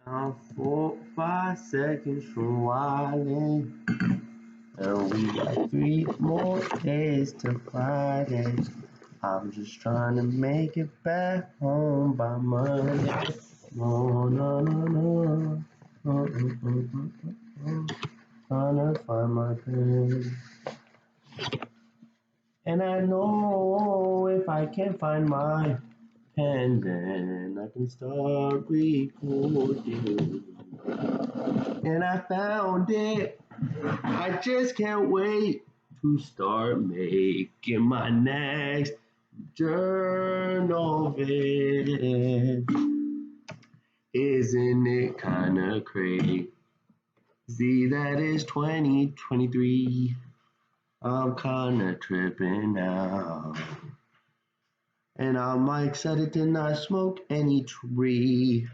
I'm 4, 5 seconds from wildin', and we got 3 more days to Friday. I'm just trying to make it back home by Monday. No, no, no, no. Trying to find my pen. And I know if I can't find my pen, then I can start recording. And I found it. I just can't wait to start making my next journal vid. Isn't it kinda crazy that it's 2023? I'm kinda tripping now. And I'm excited to not smoke any tree.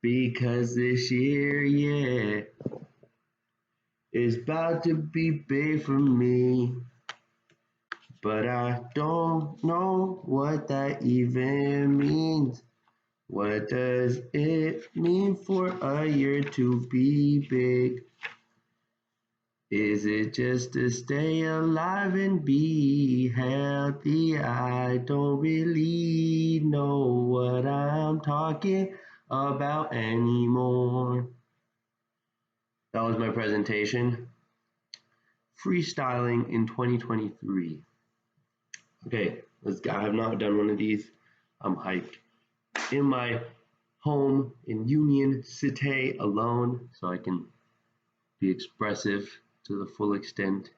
Because this year, yeah, is about to be big for me. But I don't know what that even means. What does it mean for a year to be big? Is it just to stay alive and be healthy? I don't really know what I'm talking about anymore. That was my presentation. Freestyling in 2023. Okay, I have not done one of these. I'm hyped. In my home in Union City alone, so I can be expressive to the full extent.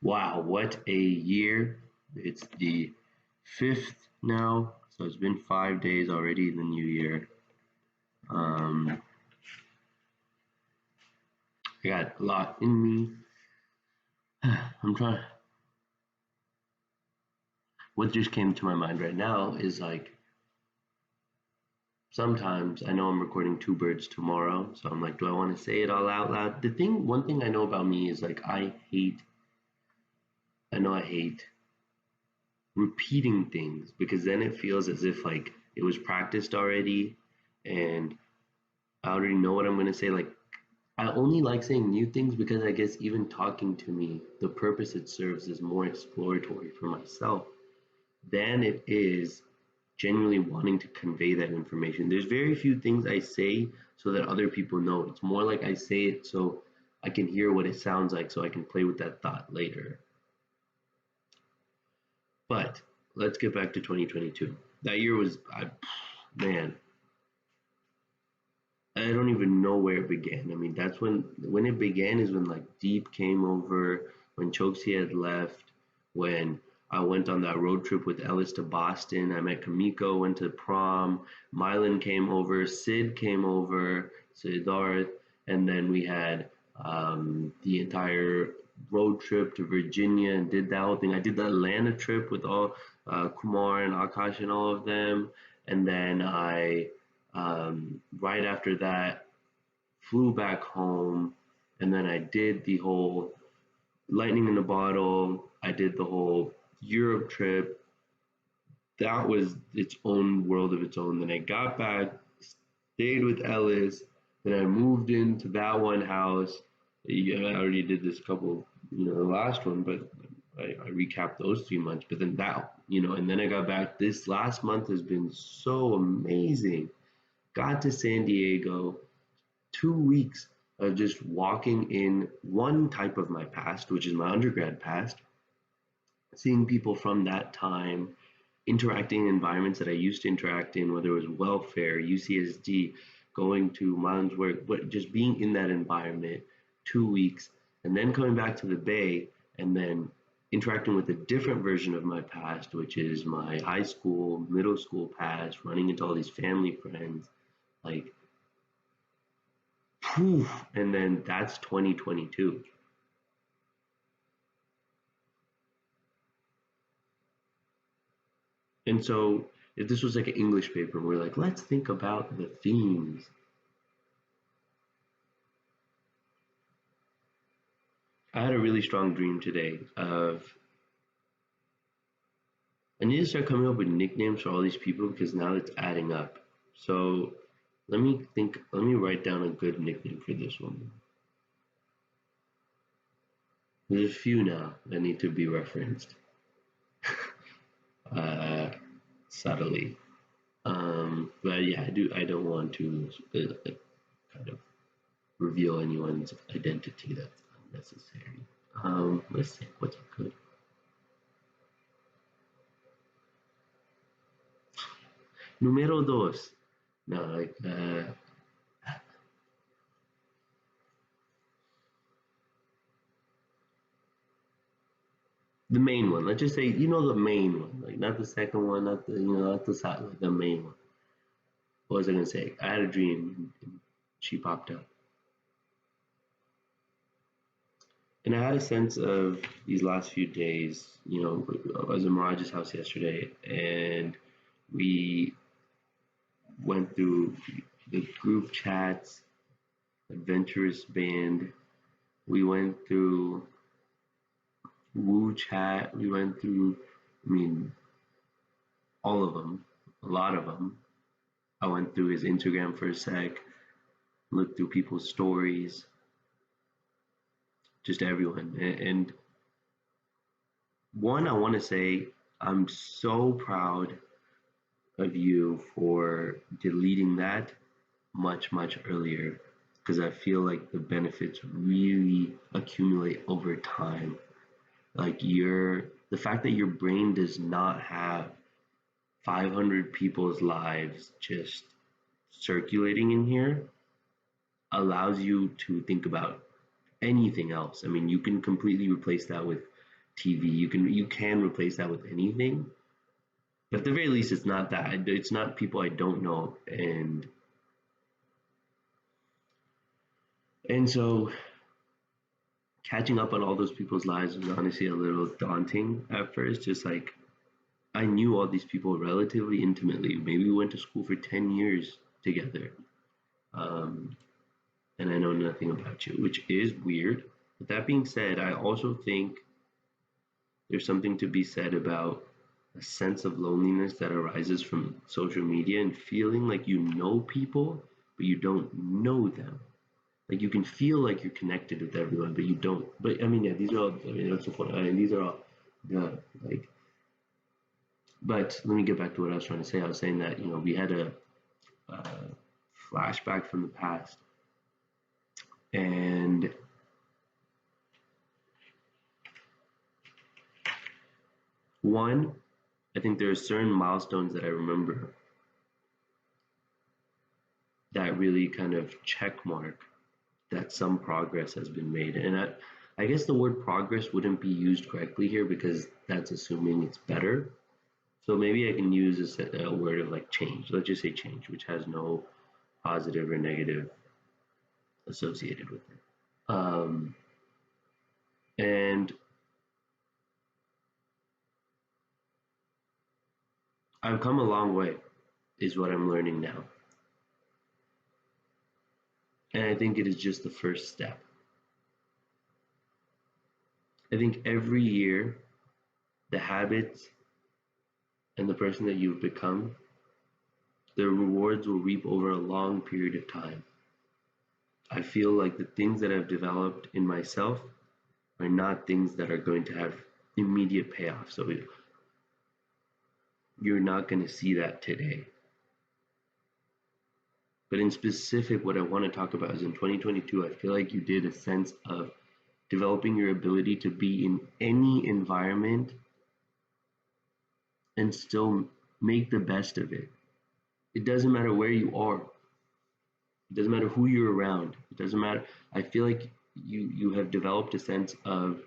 Wow, what a year. It's the 5th now, so it's been 5 days already in the new year. I got a lot in me. I'm trying. What just came to my mind right now is like, sometimes I know I'm recording Two Birds tomorrow, so I'm like, do I want to say it all out loud? One thing I know about me is like, I hate repeating things, because then it feels as if like it was practiced already and I already know what I'm going to say. Like, I only like saying new things because I guess even talking to me, the purpose it serves is more exploratory for myself than it is genuinely wanting to convey that information. There's very few things I say so that other people know. It's more like I say it so I can hear what it sounds like so I can play with that thought later. But let's get back to 2022. That year was, man, I don't even know where it began. I mean, that's when it began is when like Deep came over, when Chokesy had left, when I went on that road trip with Ellis to Boston. I met Kamiko, went to prom. Mylan came over, Sid came over, Siddharth, and then we had the entire road trip to Virginia and did that whole thing. I did the Atlanta trip with all Kumar and Akash and all of them, and then I right after that, flew back home, and then I did the whole lightning in a bottle. I did the whole Europe trip. That was its own world of its own. Then I got back, stayed with Ellis. Then I moved into that one house. Yeah, I already did this couple, the last one, but I recapped those 3 months. But then and then I got back. This last month has been so amazing. Got to San Diego, 2 weeks of just walking in one type of my past, which is my undergrad past, seeing people from that time, interacting in environments that I used to interact in, whether it was welfare, UCSD, going to Milan's work, but just being in that environment 2 weeks, and then coming back to the Bay and then interacting with a different version of my past, which is my high school, middle school past, running into all these family friends, like, poof, and then that's 2022. And so if this was like an English paper, we're like, let's think about the themes. I had a really strong dream today of I need to start coming up with nicknames for all these people because now it's adding up. So let me think. Let me write down a good nickname for this woman. There's a few now that need to be referenced uh, subtly. But yeah, I do. I don't want to kind of reveal anyone's identity. That's unnecessary. Let's see what's good. Numero dos. No, like the main one. Let's just say the main one, like not the second one, not the not the side, like the main one. What was I gonna say? I had a dream, and she popped up, and I had a sense of these last few days. I was in Miraj's house yesterday, and we went through the group chats, adventurous band. We went through Woo chat. We went through, I mean, all of them, a lot of them. I went through his Instagram for a sec, looked through people's stories, just everyone. And one, I want to say I'm so proud of you for deleting that much, much earlier because I feel like the benefits really accumulate over time. Like the fact that your brain does not have 500 people's lives just circulating in here allows you to think about anything else. I mean, you can completely replace that with TV. You can replace that with anything. But at the very least, it's not that. It's not people I don't know, and so catching up on all those people's lives was honestly a little daunting at first. Just like I knew all these people relatively intimately. Maybe we went to school for 10 years together. Um, and I know nothing about you, which is weird. But that being said, I also think there's something to be said about a sense of loneliness that arises from social media and feeling like you know people, but you don't know them. Like you can feel like you're connected with everyone, but you don't. But I mean, yeah, these are all. I mean, that's the point. I mean, these are all. Yeah, like. But let me get back to what I was trying to say. I was saying that we had a flashback from the past, and one, I think there are certain milestones that I remember that really kind of check mark that some progress has been made. And I guess the word progress wouldn't be used correctly here because that's assuming it's better. So maybe I can use a word of like change. Let's just say change, which has no positive or negative associated with it. Um, and I've come a long way, is what I'm learning now. And I think it is just the first step. I think every year, the habits and the person that you've become, the rewards will reap over a long period of time. I feel like the things that I've developed in myself are not things that are going to have immediate payoff. So you're not going to see that today. But in specific, what I want to talk about is in 2022, I feel like you did a sense of developing your ability to be in any environment and still make the best of it. It doesn't matter where you are. It doesn't matter who you're around. It doesn't matter. I feel like you have developed a sense of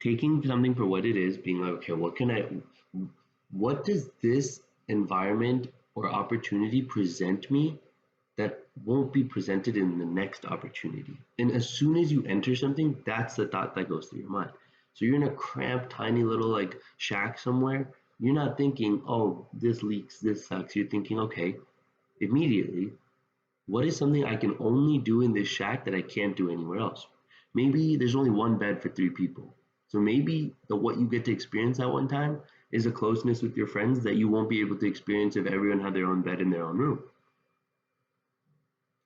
taking something for what it is, being like, okay, what does this environment or opportunity present me that won't be presented in the next opportunity? And as soon as you enter something, that's the thought that goes through your mind. So you're in a cramped, tiny little like shack somewhere. You're not thinking, oh, this leaks, this sucks. You're thinking, okay, immediately, what is something I can only do in this shack that I can't do anywhere else? Maybe there's only one bed for three people. So maybe what you get to experience at one time is a closeness with your friends that you won't be able to experience if everyone had their own bed in their own room.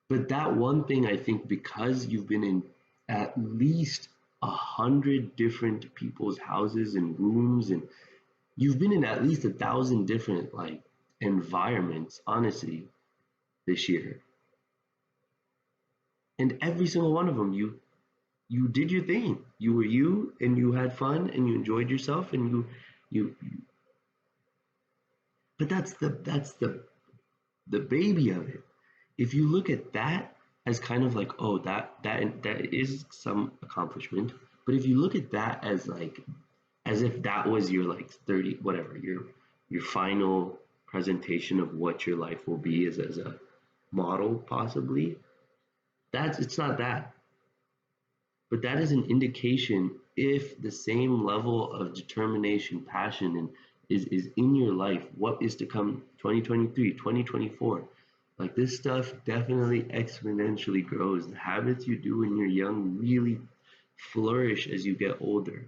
But that one thing, I think, because you've been in at least 100 different people's houses and rooms, and you've been in at least 1,000 different like environments, honestly, this year. And every single one of them, you did your thing. You were you, and you had fun, and you enjoyed yourself, and you. But that's the baby of it. If you look at that as kind of like, oh, that is some accomplishment. But if you look at that as like, as if that was your like 30 whatever your final presentation of what your life will be as a model possibly, that's it's not that. But that is an indication if the same level of determination, passion, and is in your life, what is to come 2023, 2024. Like this stuff definitely exponentially grows. The habits you do when you're young really flourish as you get older.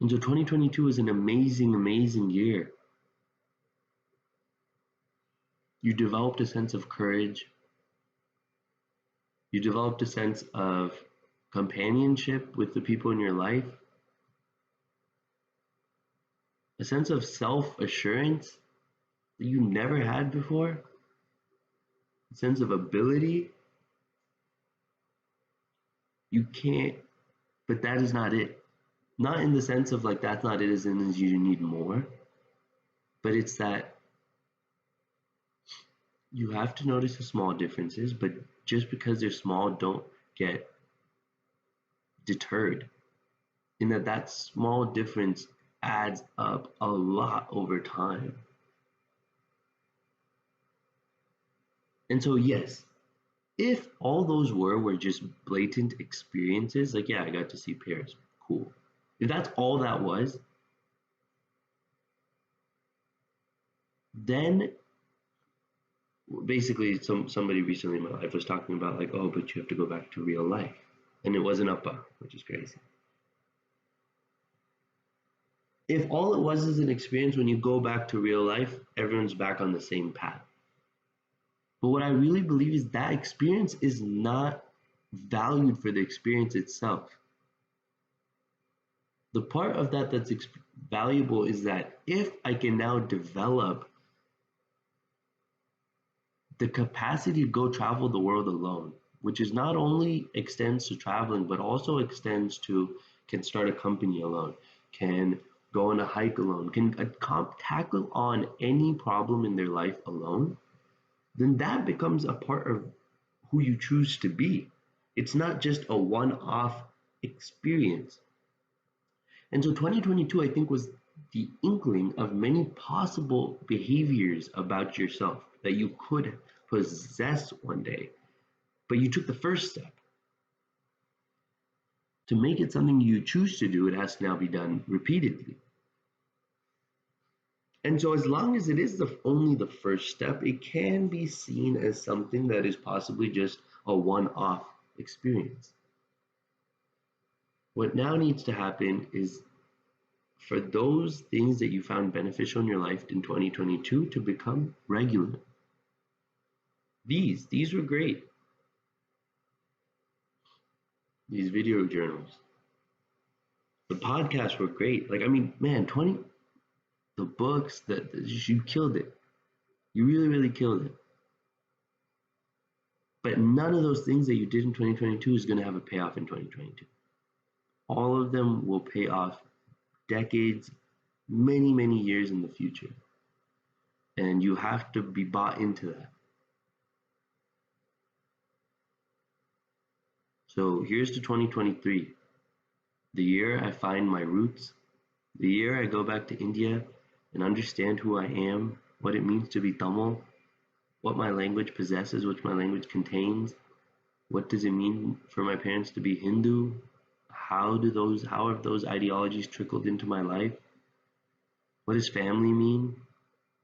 And so 2022 is an amazing, amazing year. You developed a sense of courage. You developed a sense of companionship with the people in your life, a sense of self assurance that you never had before, a sense of ability. You can't, but that is not it. Not in the sense of like that's not it as in as you need more, but it's that you have to notice the small differences, but just because they're small, don't get deterred. In that that small difference adds up a lot over time. And so yes, if all those were just blatant experiences, like yeah, I got to see Paris, cool. If that's all that was, then basically somebody recently in my life was talking about like, oh, but you have to go back to real life. And it wasn't uppa, which is crazy. If all it was is an experience, when you go back to real life, everyone's back on the same path. But what I really believe is that experience is not valued for the experience itself. The part of that that's valuable is that if I can now develop the capacity to go travel the world alone, which is not only extends to traveling, but also extends to can start a company alone, can go on a hike alone, can tackle on any problem in their life alone, then that becomes a part of who you choose to be. It's not just a one off experience. And so 2022, I think, was the inkling of many possible behaviors about yourself that you could possess one day. But you took the first step. To make it something you choose to do, it has to now be done repeatedly. And so, as long as it is only the first step, it can be seen as something that is possibly just a one off experience. What now needs to happen is for those things that you found beneficial in your life in 2022 to become regular. These were great. These video journals. The podcasts were great. Like, I mean, man, the books, you killed it. You really, really killed it. But none of those things that you did in 2022 is going to have a payoff in 2022. All of them will pay off decades, many, many years in the future. And you have to be bought into that. So here's to 2023, the year I find my roots, the year I go back to India and understand who I am, what it means to be Tamil, what my language possesses, what my language contains, what does it mean for my parents to be Hindu, how have those ideologies trickled into my life? What does family mean?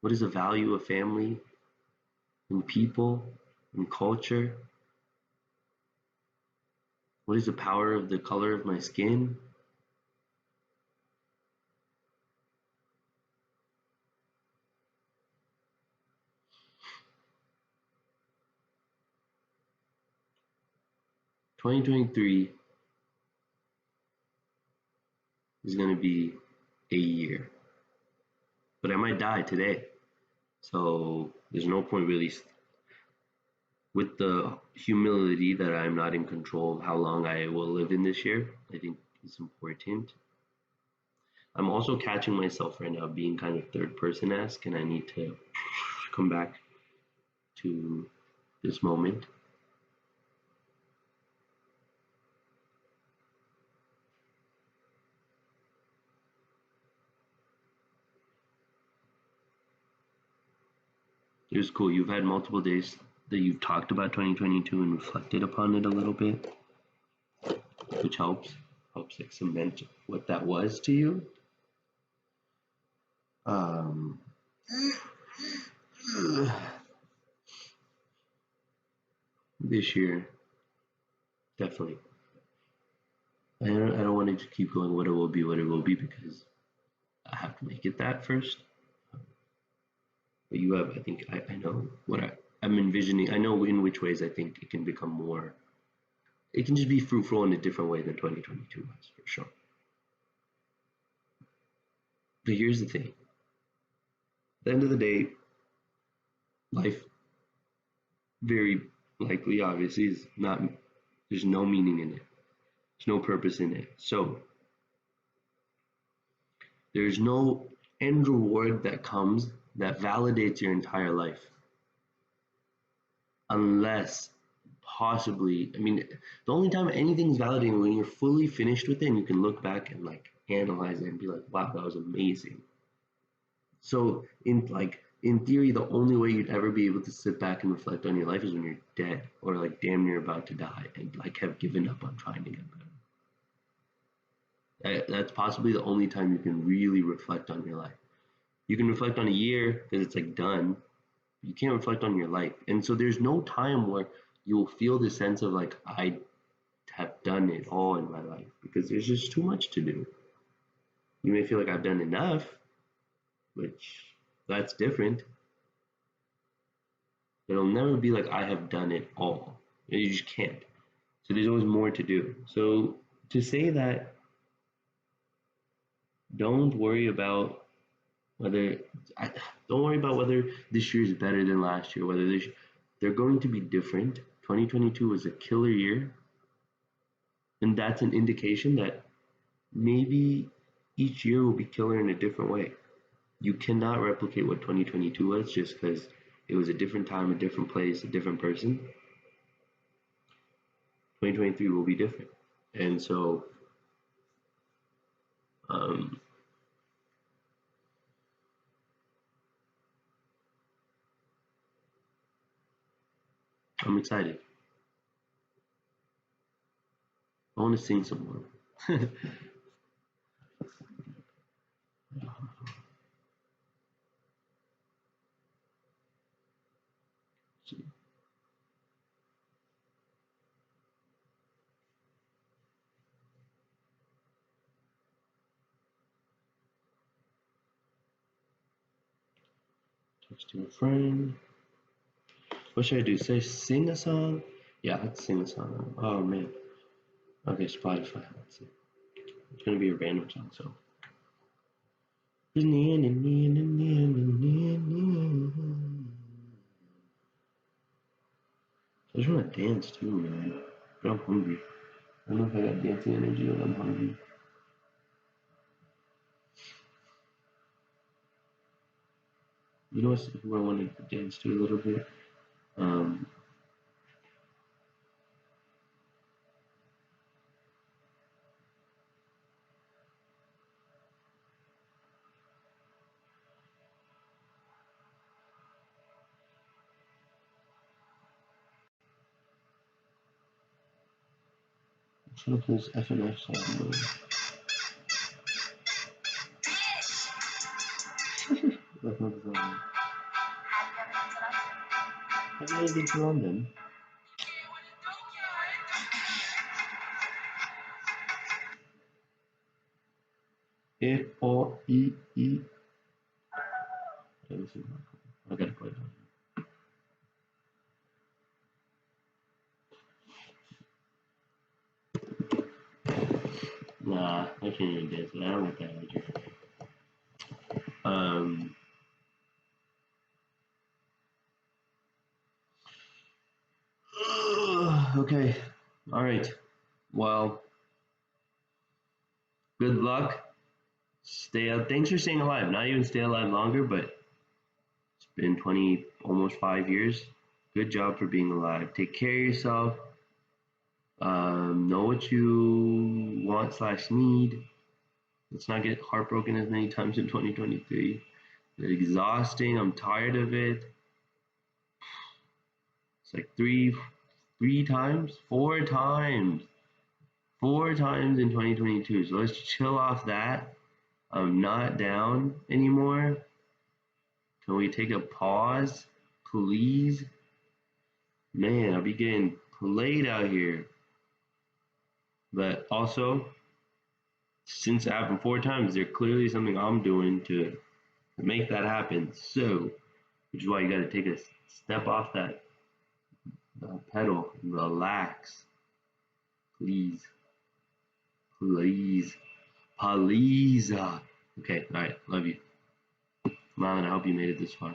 What is the value of family and people and culture? What is the power of the color of my skin? 2023 is going to be a year, but I might die today. So there's no point really, with the humility that I'm not in control of how long I will live in this year. I think it's important. I'm also catching myself right now being kind of third person esque, and I need to come back to this moment. It was cool. You've had multiple days that you've talked about 2022 and reflected upon it a little bit, which helps like cement what that was to you. Um, this year, definitely. I don't want to just keep going what it will be, because I have to make it that first. But you have, I think, I know what I'm envisioning. I know in which ways I think it can become more, it can just be fruitful in a different way than 2022 was, for sure. But here's the thing. At the end of the day, life very likely, obviously, is not, there's no meaning in it. There's no purpose in it. So there's no end reward that comes that validates your entire life. Unless possibly, I mean, the only time anything's validating when you're fully finished with it and you can look back and like analyze it and be like, wow, that was amazing. So in theory, the only way you'd ever be able to sit back and reflect on your life is when you're dead or like damn near about to die and like have given up on trying to get better. That's possibly the only time you can really reflect on your life. You can reflect on a year because it's like done. You can't reflect on your life. And so there's no time where you'll feel the sense of like, I have done it all in my life, because there's just too much to do. You may feel like I've done enough, which that's different. It'll never be like I have done it all. You just can't. So there's always more to do. So to say that, don't worry about whether don't worry about whether this year is better than last year. Whether they're going to be different. 2022 was a killer year, and that's an indication that maybe each year will be killer in a different way. You cannot replicate what 2022 was just because it was a different time, a different place, a different person. 2023 will be different. And so um, I'm excited. I want to sing some more. Text to a friend. What should I do? Say sing a song? Yeah, let's sing a song. Oh man. Okay, Spotify. Let's see. It's gonna be a random song, so. I just want to dance too, man. But I'm hungry. I don't know if I got dancing energy, but I'm hungry. You know who I wanted to dance to a little bit? Um, Should have this FNF song. That's not the song. Have you ever been to London? F-O-E-E. This is not cool. I gotta play it. Nah, I can't even dance. I don't want that energy. Okay. All right. Well, good luck. Stay out. Thanks for staying alive. Not even stay alive longer, but it's been 20, almost 5 years. Good job for being alive. Take care of yourself. Know what you want slash need. Let's not get heartbroken as many times in 2023. It's exhausting. I'm tired of it. It's like three times, four times in 2022. So let's chill off that. I'm not down anymore. Can we take a pause, please? Man, I'll be getting played out here. But also, since it happened four times, there's clearly something I'm doing to make that happen. So, which is why you got to take a step off that pedal, relax, please, please, please. Okay, all right, love you, Marlon. I hope you made it this far.